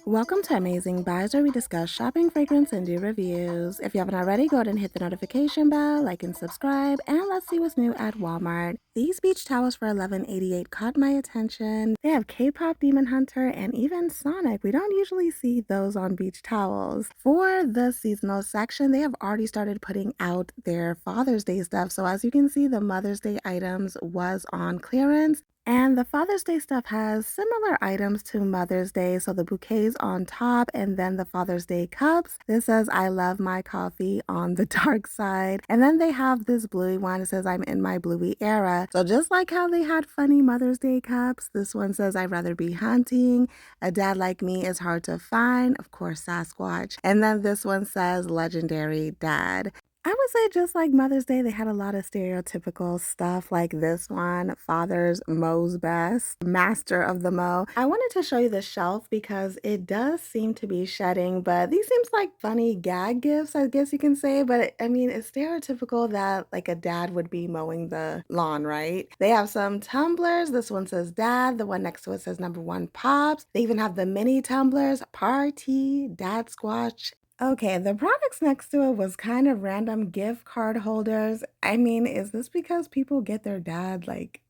Welcome to Amazing Buys, where we discuss shopping, fragrance, and do reviews. If you haven't already, go ahead and hit the notification bell, like and subscribe, and let's see what's new at Walmart. These beach towels for $11.88 caught my attention. They have K-pop Demon Hunter and even Sonic. We don't usually see those on beach towels. For the seasonal section, they have already started putting out their Father's Day stuff. So as you can see, the Mother's Day items was on clearance. And the Father's Day stuff has similar items to Mother's Day. So the bouquets on top and then the Father's Day cups. This says, I love my coffee on the dark side. And then they have this bluey one. It says, I'm in my bluey era. So just like how they had funny Mother's Day cups, this one says, I'd rather be hunting. A dad like me is hard to find. Of course, Sasquatch. And then this one says, legendary dad. I would say just like Mother's Day, they had a lot of stereotypical stuff like this one, Father's Mo's Best, Master of the Mo. I wanted to show you the shelf because it does seem to be shedding, but these seems like funny gag gifts, I guess you can say. But I mean, it's stereotypical that like a dad would be mowing the lawn, right? They have some tumblers. This one says dad. The one next to it says number one pops. They even have the mini tumblers, party, dad squatch. Okay, the products next to it was kind of random gift card holders. I mean, is this because people get their dad like,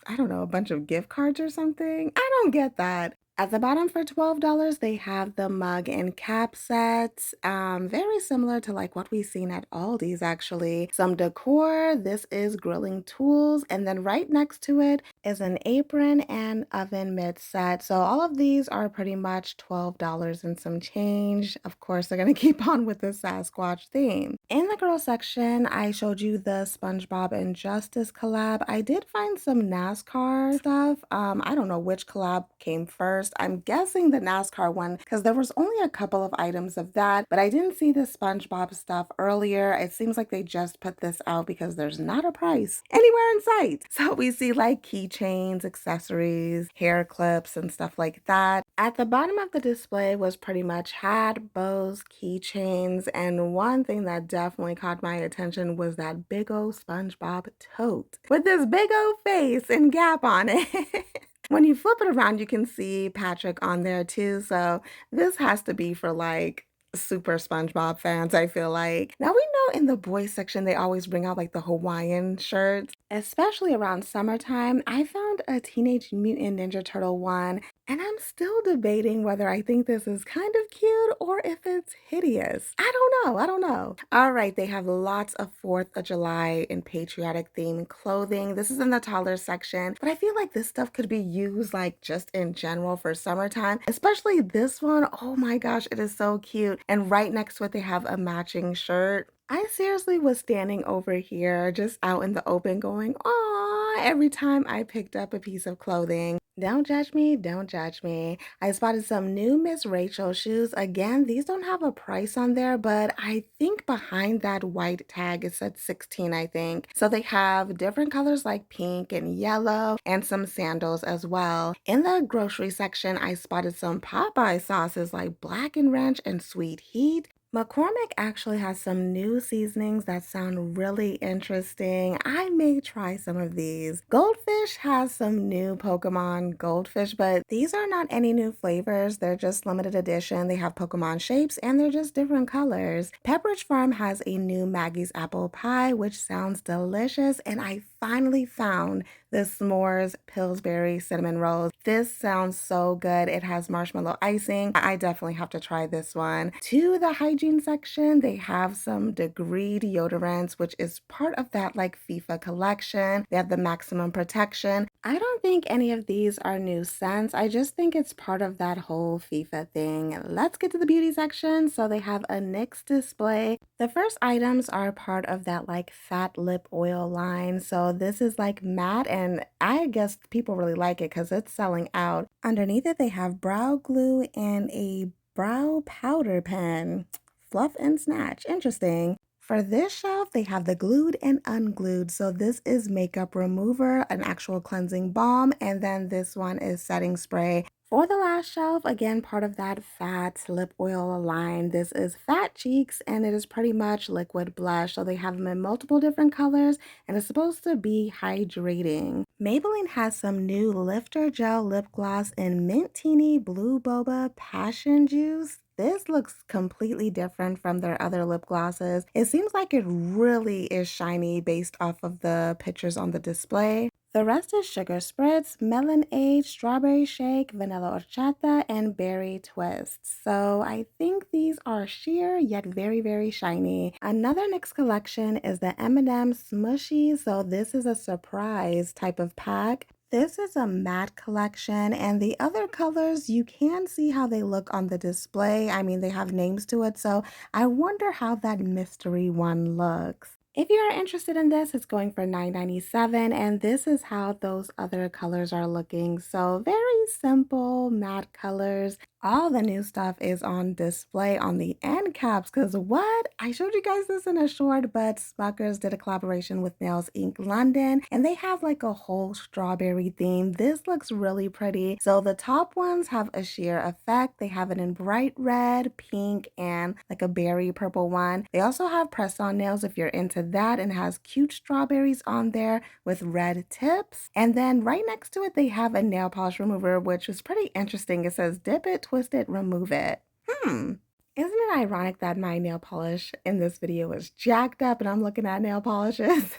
I don't know, a bunch of gift cards or something? I don't get that. At the bottom for $12, they have the mug and cap sets. Very similar to like what we've seen at Aldi's actually. Some decor, this is grilling tools, and then right next to it is an apron and oven mitt set. So all of these are pretty much $12 and some change. Of course, they're gonna keep on with the Sasquatch theme. In the girl section, I showed you the SpongeBob and Justice collab. I did find some NASCAR stuff. I don't know which collab came first. I'm guessing the NASCAR one because there was only a couple of items of that, but I didn't see the SpongeBob stuff earlier. It seems like they just put this out because there's not a price anywhere in sight. So we see like keychains, accessories, hair clips, and stuff like that. At the bottom of the display was pretty much hat, bows, keychains, and one thing that definitely caught my attention was that big old SpongeBob tote with this big old face and Gap on it. When you flip it around, you can see Patrick on there too. So this has to be for like super SpongeBob fans, I feel like. Now we know in the boys section, they always bring out like the Hawaiian shirts, especially around summertime. I found a Teenage Mutant Ninja Turtle one, and I'm still debating whether I think this is kind of cute or if it's hideous. I don't know. I don't know. All right, they have lots of 4th of July and patriotic themed clothing. This is in the toddler section, but I feel like this stuff could be used like just in general for summertime, especially this one. Oh my gosh, it is so cute. And right next to it, they have a matching shirt. I seriously was standing over here just out in the open going, "Aw," every time I picked up a piece of clothing. Don't judge me, don't judge me. I spotted some new Miss Rachel shoes. Again, these don't have a price on there, but I think behind that white tag it said 16, I think. So they have different colors like pink and yellow and some sandals as well. In the grocery section, I spotted some Popeye sauces like Black and Ranch and Sweet Heat. McCormick actually has some new seasonings that sound really interesting. I may try some of these. Goldfish has some new Pokemon Goldfish, but these are not any new flavors. They're just limited edition. They have Pokemon shapes and they're just different colors. Pepperidge Farm has a new Maggie's Apple Pie, which sounds delicious, and I finally found the S'mores Pillsbury Cinnamon Rolls. This sounds so good. It has marshmallow icing. I definitely have to try this one. To the hygiene section, they have some Degree deodorants, which is part of that like FIFA collection. They have the maximum protection. I don't think any of these are new scents. I just think it's part of that whole FIFA thing. Let's get to the beauty section. So they have a NYX display. The first items are part of that like fat lip oil line. So this is like matte, and I guess people really like it because it's selling out. Underneath it, they have brow glue and a brow powder pen. Fluff and snatch. Interesting. For this shelf, they have the glued and unglued. So this is makeup remover, an actual cleansing balm, and then this one is setting spray. For the last shelf, again, part of that fat lip oil line, this is Fat Cheeks and it is pretty much liquid blush. So they have them in multiple different colors and it's supposed to be hydrating. Maybelline has some new Lifter Gel Lip Gloss in Mint Teeny Blue Boba Passion Juice. This looks completely different from their other lip glosses. It seems like it really is shiny based off of the pictures on the display. The rest is Sugar Spritz, Melon Age, Strawberry Shake, Vanilla Horchata, and Berry Twist. So I think these are sheer yet very, very shiny. Another NYX collection is the M&M Smushy. So this is a surprise type of pack. This is a matte collection, and the other colors, you can see how they look on the display. I mean, they have names to it, so I wonder how that mystery one looks. If you are interested in this, it's going for $9.97, and this is how those other colors are looking. So very simple matte colors. All the new stuff is on display on the end caps, because what? I showed you guys this in a short, but Smuckers did a collaboration with Nails Inc. London, and they have like a whole strawberry theme. This looks really pretty. So the top ones have a sheer effect. They have it in bright red, pink, and like a berry purple one. They also have press-on nails if you're into that, and has cute strawberries on there with red tips. And then right next to it, they have a nail polish remover, which is pretty interesting. It says dip it, twist it, remove it. Isn't it ironic that my nail polish in this video is jacked up and I'm looking at nail polishes?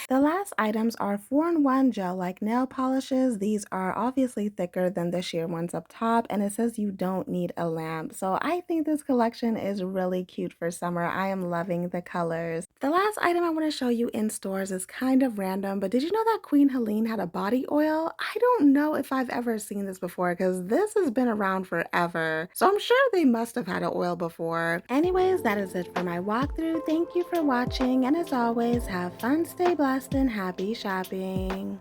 The last items are 4-in-1 gel-like nail polishes. These are obviously thicker than the sheer ones up top, and it says you don't need a lamp. So I think this collection is really cute for summer. I am loving the colors. The last item I want to show you in stores is kind of random, but did you know that Queen Helene had a body oil? I don't know if I've ever seen this before because this has been around forever. So I'm sure they must have had an oil before. Anyways, that is it for my walkthrough. Thank you for watching, and as always, have fun, stay blessed, and happy shopping.